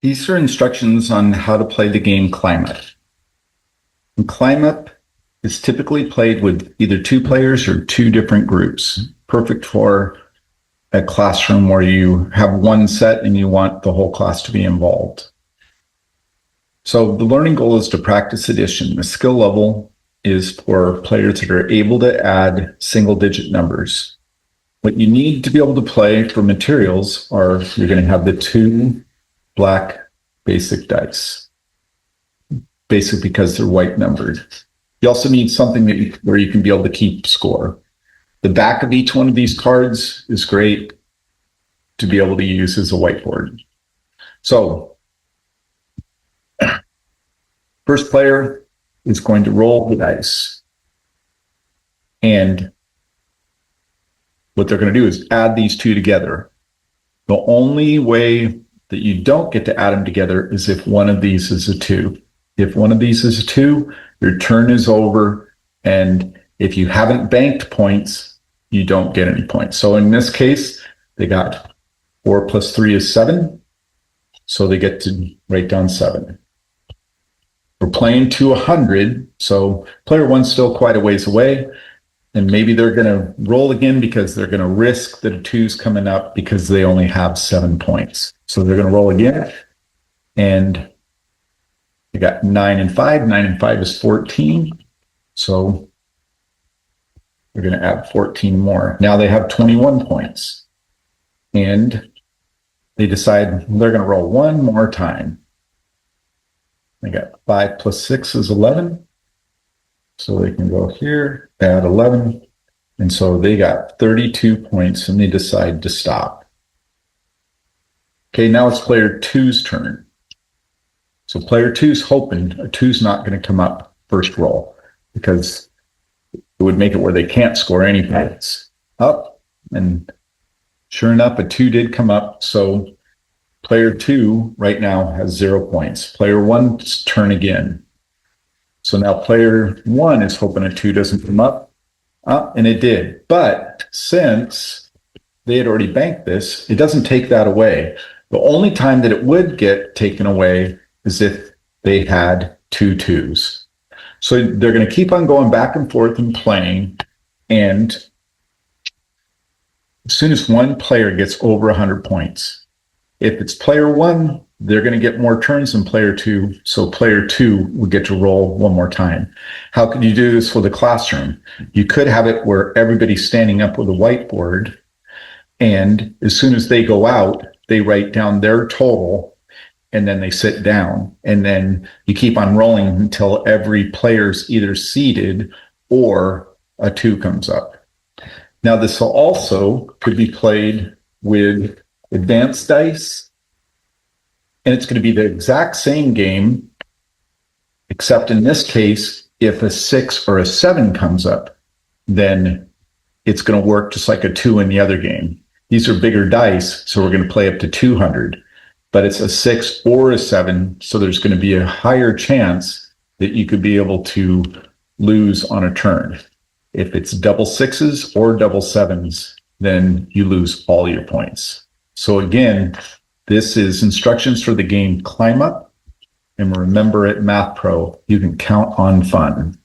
These are instructions on how to play the game ClimbUp. And ClimbUp is typically played with either two players or two different groups. Perfect for a classroom where you have one set and you want the whole class to be involved. So the learning goal is to practice addition. The skill level is for players that are able to add single-digit numbers. What you need to be able to play for materials are you're going to have the two black basic dice, basic because they're white numbered. You also need something where you can be able to keep score. The back of each one of these cards is great to be able to use as a whiteboard. So first player is going to roll the dice. And what they're going to do is add these two together. The only way that you don't get to add them together is if one of these is a 2. If one of these is a 2, your turn is over. And if you haven't banked points, you don't get any points. So in this case, they got 4 plus 3 is 7. So they get to write down 7. We're playing to 100. So player one's still quite a ways away. And maybe they're going to roll again because they're going to risk the 2's coming up because they only have 7 points. So they're going to roll again. And they got 9 and 5. 9 and 5 is 14. So we're going to add 14 more. Now they have 21 points. And they decide they're going to roll one more time. They got 5 plus 6 is 11. So they can go here, add 11. And so they got 32 points and they decide to stop. Okay, now it's player two's turn. So player two's hoping a 2's not going to come up first roll because it would make it where they can't score any points. Up, and sure enough, a 2 did come up. So player 2 right now has 0 points. Player 1's turn again. So now player 1 is hoping a 2 doesn't come up. And it did. But since they had already banked this, it doesn't take that away. The only time that it would get taken away is if they had 2 2's. So they're going to keep on going back and forth and playing. And as soon as one player gets over 100 points, if it's player 1, they're going to get more turns than player 2. So player 2 will get to roll one more time. How could you do this for the classroom? You could have it where everybody's standing up with a whiteboard. And as soon as they go out, they write down their total and then they sit down. And then you keep on rolling until every player's either seated or a 2 comes up. Now, this also could be played with advanced dice. And it's going to be the exact same game, except in this case, if a 6 or a 7 comes up, then it's going to work just like a 2 in the other game. These are bigger dice, so we're going to play up to 200. But it's a 6 or a 7, so there's going to be a higher chance that you could be able to lose on a turn. If it's double 6s or double 7s, then you lose all your points. So again, this is instructions for the game ClimbUp. And remember, at MathPro, you can count on fun.